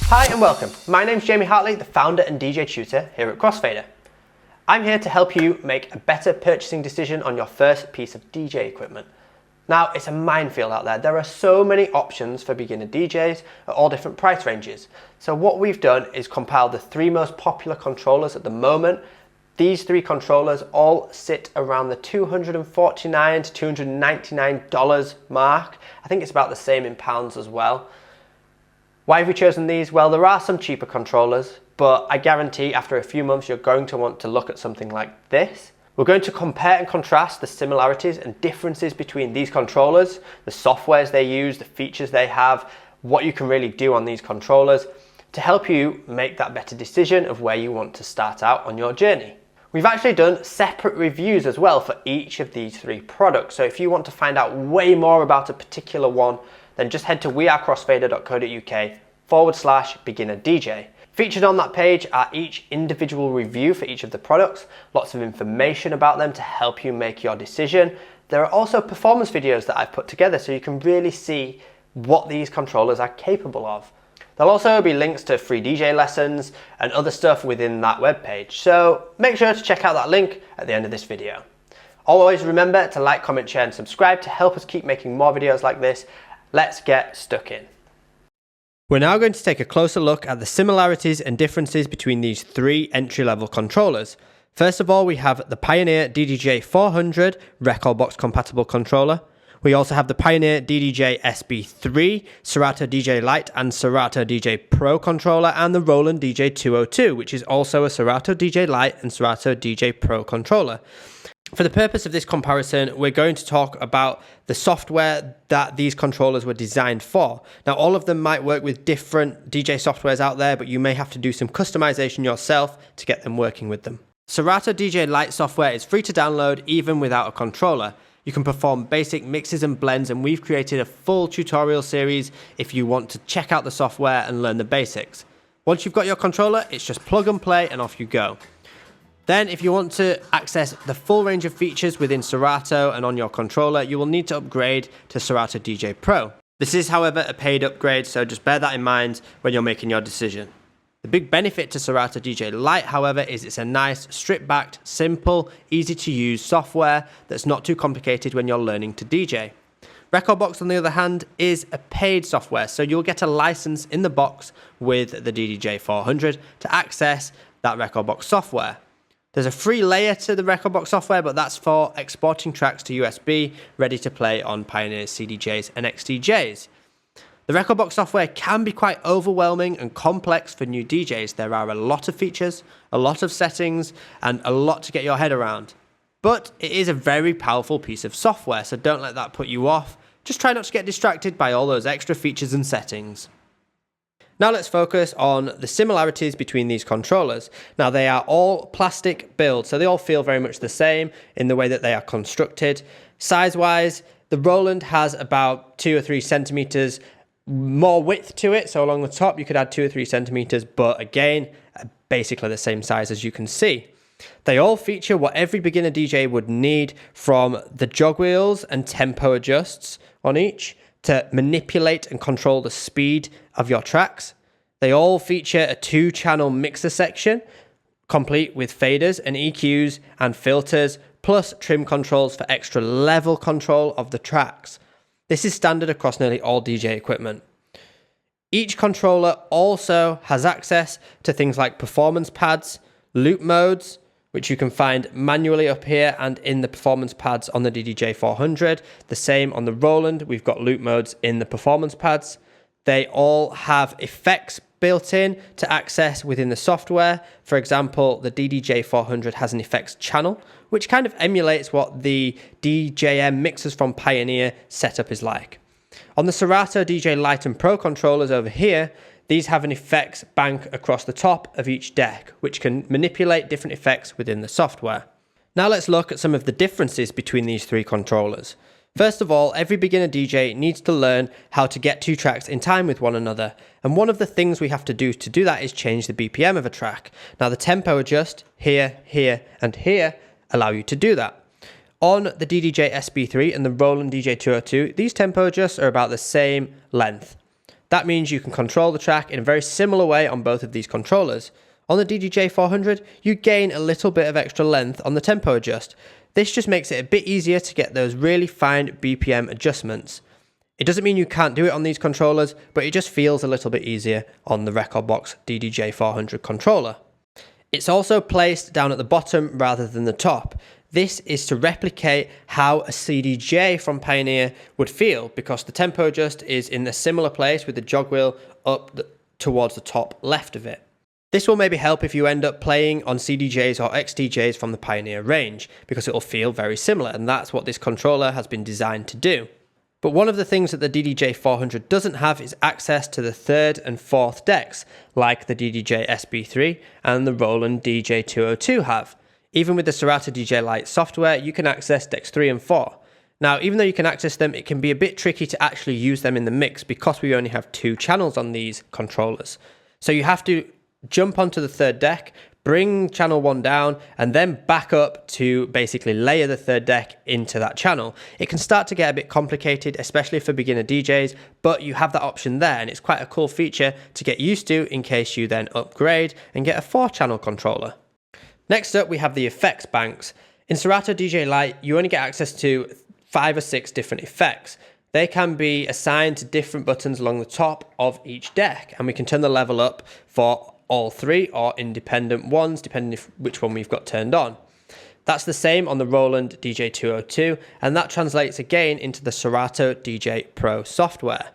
Hi and welcome. My name's Jamie Hartley, the founder and DJ tutor here at Crossfader. I'm here to help you make a better purchasing decision on your first piece of DJ equipment. Now, it's a minefield out there. There are so many options for beginner DJs at all different price ranges. So what we've done is compile the 3 most popular controllers at the moment. These 3 controllers all sit around the $249 to $299 mark. I think it's about the same in pounds as well. Why have we chosen these? Well, there are some cheaper controllers, but I guarantee after a few months you're going to want to look at something like this. We're going to compare and contrast the similarities and differences between these controllers, the softwares they use, the features they have, what you can really do on these controllers to help you make that better decision of where you want to start out on your journey. We've actually done separate reviews as well for each of these 3 products. So if you want to find out way more about a particular one, then just head to wearecrossfader.co.uk/beginner DJ. Featured on that page are each individual review for each of the products, lots of information about them to help you make your decision. There are also performance videos that I've put together so you can really see what these controllers are capable of. There'll also be links to free DJ lessons and other stuff within that webpage, so make sure to check out that link at the end of this video. Always remember to like, comment, share and subscribe to help us keep making more videos like this. Let's get stuck in. We're now going to take a closer look at the similarities and differences between these 3 entry-level controllers. First of all, we have the Pioneer DDJ 400 Rekordbox compatible controller. We also have the Pioneer DDJ SB3, Serato DJ Lite and Serato DJ Pro controller, and the Roland DJ 202, which is also a Serato DJ Lite and Serato DJ Pro controller. For the purpose of this comparison, we're going to talk about the software that these controllers were designed for. Now, all of them might work with different DJ softwares out there, but you may have to do some customization yourself to get them working with them. Serato DJ Lite software is free to download even without a controller. You can perform basic mixes and blends, and we've created a full tutorial series if you want to check out the software and learn the basics. Once you've got your controller, it's just plug and play and off you go. Then if you want to access the full range of features within Serato and on your controller, you will need to upgrade to Serato DJ Pro. This is, however, a paid upgrade, so just bear that in mind when you're making your decision. The big benefit to Serato DJ Lite, however, is it's a nice, stripped-backed, simple, easy-to-use software that's not too complicated when you're learning to DJ. Rekordbox, on the other hand, is a paid software, so you'll get a license in the box with the DDJ 400 to access that Rekordbox software. There's a free layer to the Rekordbox software, but that's for exporting tracks to USB, ready to play on Pioneer CDJs and XDJs. The Rekordbox software can be quite overwhelming and complex for new DJs. There are a lot of features, a lot of settings, and a lot to get your head around. But it is a very powerful piece of software, so don't let that put you off. Just try not to get distracted by all those extra features and settings. Now let's focus on the similarities between these controllers. Now they are all plastic builds, so they all feel very much the same in the way that they are constructed. Size-wise, the Roland has about 2 or 3 centimeters more width to it, so along the top you could add 2 or 3 centimeters, but again, basically the same size as you can see. They all feature what every beginner DJ would need, from the jog wheels and tempo adjusts on each, to manipulate and control the speed of your tracks. They all feature a 2-channel mixer section, complete with faders and EQs and filters, plus trim controls for extra level control of the tracks. This is standard across nearly all DJ equipment. Each controller also has access to things like performance pads, loop modes, which you can find manually up here and in the performance pads on the DDJ 400. The same on the Roland, we've got loop modes in the performance pads. They all have effects built in to access within the software. For example, the DDJ 400 has an effects channel, which kind of emulates what the DJM mixers from Pioneer setup is like. On the Serato DJ Lite and Pro controllers over here, these have an effects bank across the top of each deck, which can manipulate different effects within the software. Now let's look at some of the differences between these 3 controllers. First of all, every beginner DJ needs to learn how to get 2 tracks in time with one another. And one of the things we have to do that is change the BPM of a track. Now the tempo adjust here, here, and here allow you to do that. On the Ddj Sb3 and the Roland DJ 202, these tempo adjusts are about the same length. That means you can control the track in a very similar way on both of these controllers. On the DDJ 400, you gain a little bit of extra length on the tempo adjust. This just makes it a bit easier to get those really fine BPM adjustments. It doesn't mean you can't do it on these controllers, but it just feels a little bit easier on the Rekordbox DDJ 400 controller. It's also placed down at the bottom rather than the top. This is to replicate how a CDJ from Pioneer would feel, because the tempo adjust is in a similar place with the jog wheel up towards the top left of it. This will maybe help if you end up playing on CDJs or XDJs from the Pioneer range, because it will feel very similar, and that's what this controller has been designed to do. But one of the things that the DDJ 400 doesn't have is access to the 3rd and 4th decks, like the Ddj Sb3 and the Roland DJ 202 have. Even with the Serato DJ Lite software, you can access decks 3 and 4. Now, even though you can access them, it can be a bit tricky to actually use them in the mix because we only have 2 channels on these controllers. So you have to jump onto the 3rd deck, bring channel 1 down, and then back up to basically layer the 3rd deck into that channel. It can start to get a bit complicated, especially for beginner DJs, but you have that option there, and it's quite a cool feature to get used to in case you then upgrade and get a 4-channel controller. Next up, we have the effects banks. In Serato DJ Lite, you only get access to 5 or 6 different effects. They can be assigned to different buttons along the top of each deck, and we can turn the level up for all 3 or independent ones, depending which one we've got turned on. That's the same on the Roland DJ 202, and that translates again into the Serato DJ Pro software.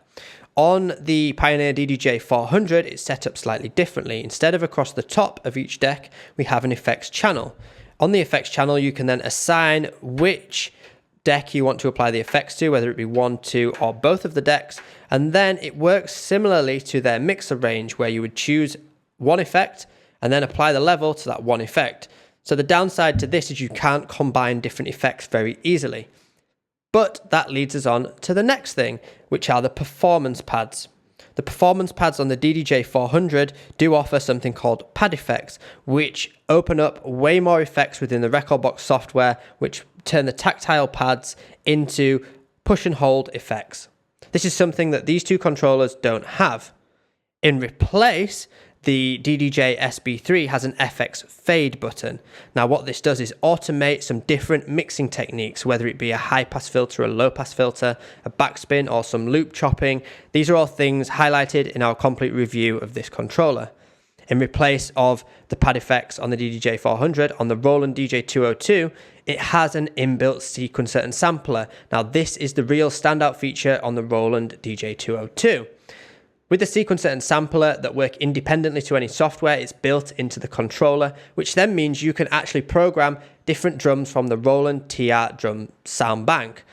On the Pioneer DDJ 400, it's set up slightly differently. Instead of across the top of each deck, we have an effects channel. On the effects channel, you can then assign which deck you want to apply the effects to, whether it be 1, 2, or both of the decks, and then it works similarly to their mixer range, where you would choose one effect and then apply the level to that one effect. So the downside to this is you can't combine different effects very easily. But that leads us on to the next thing, which are the performance pads. The performance pads on the DDJ 400 do offer something called pad effects, which open up way more effects within the Rekordbox software, which turn the tactile pads into push and hold effects. This is something that these 2 controllers don't have. In replace, the Ddj Sb3 has an FX fade button. Now what this does is automate some different mixing techniques, whether it be a high pass filter, a low pass filter, a backspin, or some loop chopping. These are all things highlighted in our complete review of this controller. In replace of the pad effects on the DDJ 400, on the Roland DJ 202, it has an inbuilt sequencer and sampler. Now this is the real standout feature on the Roland DJ 202. With the sequencer and sampler that work independently to any software, it's built into the controller, which then means you can actually program different drums from the Roland TR drum sound bank,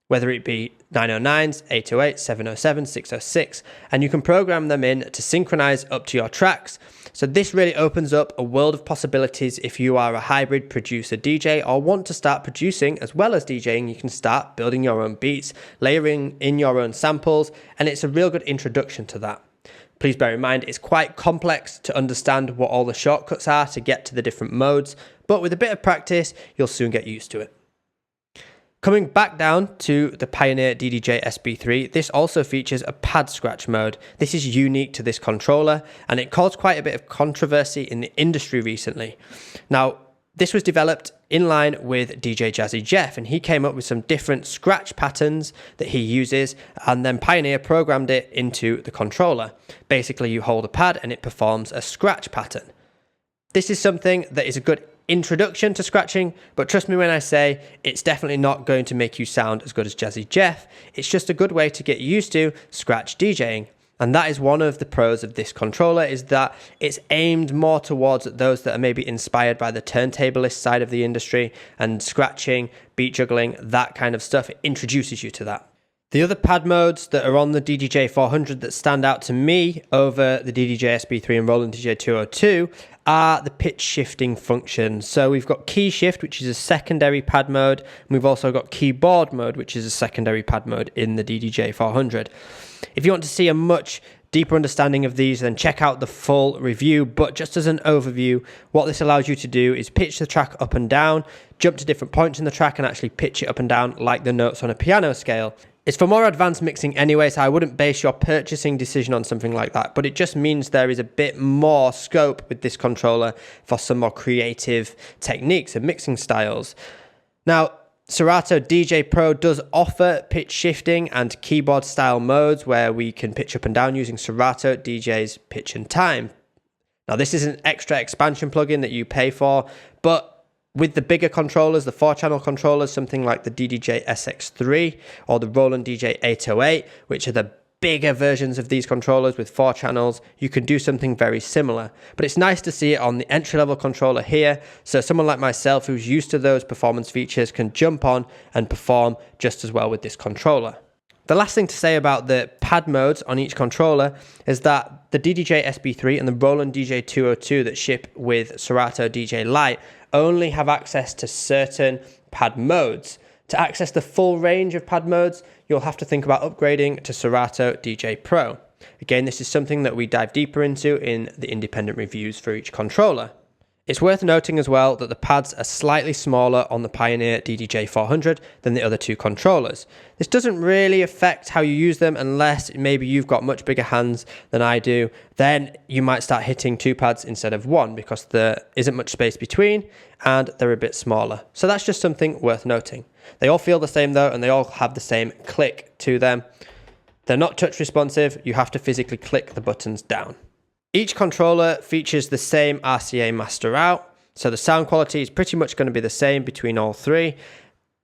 whether it be 909s, 808s, 707s, 606, and you can program them in to synchronize up to your tracks. So this really opens up a world of possibilities if you are a hybrid producer DJ or want to start producing as well as DJing. You can start building your own beats, layering in your own samples, and it's a real good introduction to that. Please bear in mind, it's quite complex to understand what all the shortcuts are to get to the different modes, but with a bit of practice, you'll soon get used to it. Coming back down to the Pioneer DDJ SB3, this also features a pad scratch mode. This is unique to this controller, and it caused quite a bit of controversy in the industry recently. Now, this was developed in line with DJ Jazzy Jeff, and he came up with some different scratch patterns that he uses, and then Pioneer programmed it into the controller. Basically, you hold a pad and it performs a scratch pattern. This is something that is a good introduction to scratching, but trust me when I say it's definitely not going to make you sound as good as Jazzy Jeff. It's just a good way to get used to scratch DJing. And that is one of the pros of this controller, is that it's aimed more towards those that are maybe inspired by the turntablist side of the industry, and scratching, beat juggling, that kind of stuff. It introduces you to that. The other pad modes that are on the DDJ 400 that stand out to me over the DDJ Sb3 and Roland DJ 202 are the pitch shifting functions. So we've got key shift, which is a secondary pad mode, and we've also got keyboard mode, which is a secondary pad mode in the DDJ 400. If you want to see a much deeper understanding of these, then check out the full review. But just as an overview, what this allows you to do is pitch the track up and down, jump to different points in the track and actually pitch it up and down like the notes on a piano scale. It's for more advanced mixing anyway, so I wouldn't base your purchasing decision on something like that, but it just means there is a bit more scope with this controller for some more creative techniques and mixing styles. Now, Serato DJ Pro does offer pitch shifting and keyboard style modes where we can pitch up and down using Serato DJ's pitch and time. Now, this is an extra expansion plugin that you pay for, but with the bigger controllers, the 4-channel controllers, something like the Ddj SB3 or the Roland DJ 808, which are the bigger versions of these controllers with 4 channels, you can do something very similar. But it's nice to see it on the entry-level controller here, so someone like myself who's used to those performance features can jump on and perform just as well with this controller. The last thing to say about the pad modes on each controller is that the Ddj SB3 and the Roland DJ 202 that ship with Serato DJ Lite only have access to certain pad modes. To access the full range of pad modes, you'll have to think about upgrading to Serato DJ Pro. Again, this is something that we dive deeper into in the independent reviews for each controller. It's worth noting as well that the pads are slightly smaller on the Pioneer DDJ 400 than the other 2 controllers. This doesn't really affect how you use them unless maybe you've got much bigger hands than I do. Then you might start hitting 2 pads instead of 1 because there isn't much space between and they're a bit smaller. So that's just something worth noting. They all feel the same though, and they all have the same click to them. They're not touch responsive, you have to physically click the buttons down. Each controller features the same RCA master out, so the sound quality is pretty much going to be the same between all 3.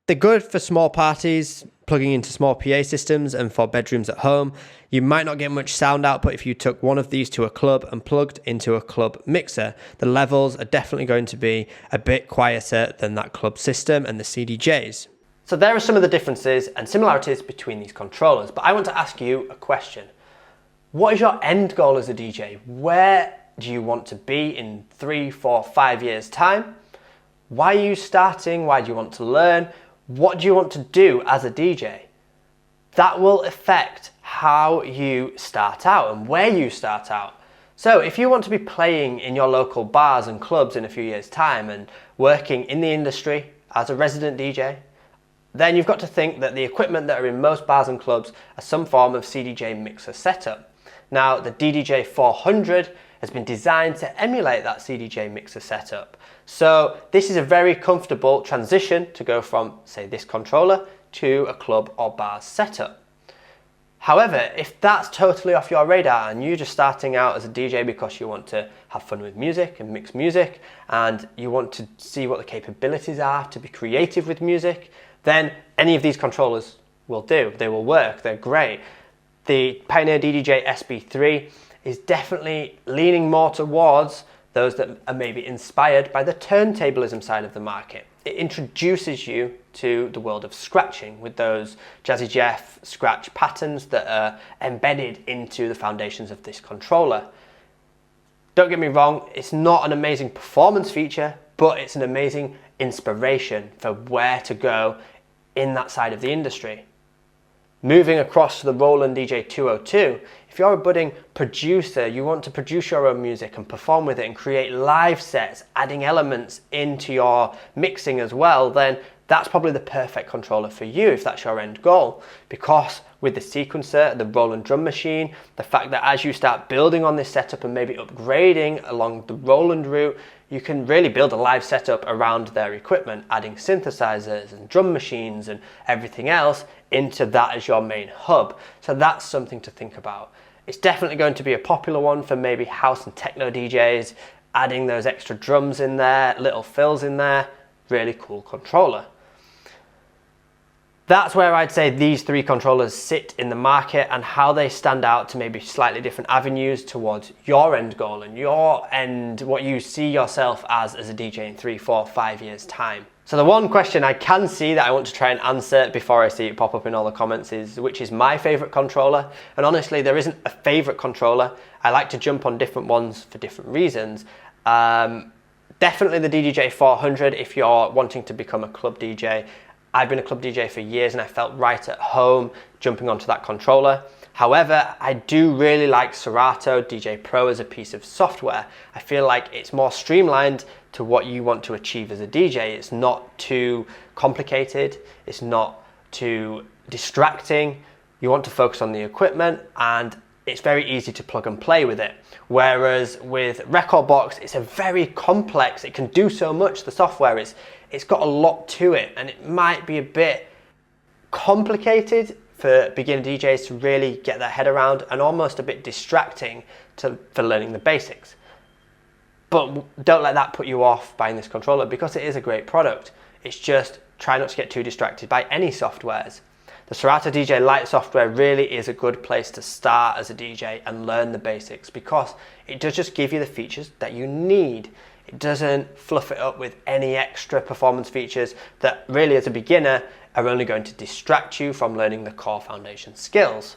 They're good for small parties, plugging into small PA systems, and for bedrooms at home. You might not get much sound output if you took one of these to a club and plugged into a club mixer. The levels are definitely going to be a bit quieter than that club system and the CDJs. So there are some of the differences and similarities between these controllers, but I want to ask you a question. What is your end goal as a DJ? Where do you want to be in 3, 4, 5 years' time? Why are you starting? Why do you want to learn? What do you want to do as a DJ? That will affect how you start out and where you start out. So if you want to be playing in your local bars and clubs in a few years' time and working in the industry as a resident DJ, then you've got to think that the equipment that are in most bars and clubs are some form of CDJ mixer setup. Now, the DDJ 400 has been designed to emulate that CDJ mixer setup. So this is a very comfortable transition to go from, say, this controller to a club or bar setup. However, if that's totally off your radar and you're just starting out as a DJ because you want to have fun with music and mix music and you want to see what the capabilities are to be creative with music, then any of these controllers will do. They will work, they're great. The Pioneer DDJ SB3 is definitely leaning more towards those that are maybe inspired by the turntablism side of the market. It introduces you to the world of scratching with those Jazzy Jeff scratch patterns that are embedded into the foundations of this controller. Don't get me wrong, it's not an amazing performance feature, but it's an amazing inspiration for where to go in that side of the industry. Moving across to the Roland DJ 202, if you're a budding producer, you want to produce your own music and perform with it and create live sets, adding elements into your mixing as well, then that's probably the perfect controller for you if that's your end goal. Because with the sequencer, the Roland drum machine, the fact that as you start building on this setup and maybe upgrading along the Roland route, you can really build a live setup around their equipment, adding synthesizers and drum machines and everything else into that as your main hub. So that's something to think about. It's definitely going to be a popular one for maybe house and techno DJs, adding those extra drums in there, little fills in there, really cool controller. That's where I'd say these 3 controllers sit in the market and how they stand out to maybe slightly different avenues towards your end goal and your end, what you see yourself as a DJ in 3, 4, 5 years' time. So the one question I can see that I want to try and answer before I see it pop up in all the comments is, which is my favorite controller? And honestly, there isn't a favorite controller. I like to jump on different ones for different reasons. Definitely the DDJ 400 if you're wanting to become a club DJ. I've been a club DJ for years and I felt right at home jumping onto that controller. However, I do really like Serato DJ Pro as a piece of software. I feel like it's more streamlined to what you want to achieve as a DJ. It's not too complicated. It's not too distracting, you want to focus on the equipment, and it's very easy to plug and play with it. Whereas with Rekordbox, it's a very complex, it can do so much, the software, it's got a lot to it, and it might be a bit complicated for beginner DJs to really get their head around, and almost a bit distracting for learning the basics. But don't let that put you off buying this controller, because it is a great product. It's just try not to get too distracted by any softwares. The Serato DJ Lite software really is a good place to start as a DJ and learn the basics, because it does just give you the features that you need. It doesn't fluff it up with any extra performance features that really as a beginner are only going to distract you from learning the core foundation skills.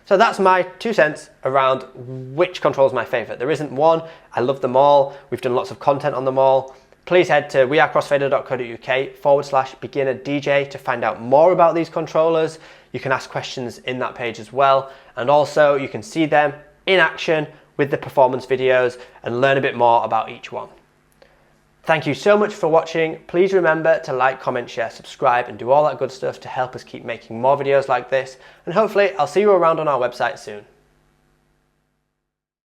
So that's my 2 cents around which control is my favorite. There isn't one, I love them all. We've done lots of content on them all. Please head to wearecrossfader.co.uk/beginner DJ to find out more about these controllers. You can ask questions in that page as well. And also you can see them in action with the performance videos and learn a bit more about each one. Thank you so much for watching. Please remember to like, comment, share, subscribe, and do all that good stuff to help us keep making more videos like this. And hopefully I'll see you around on our website soon.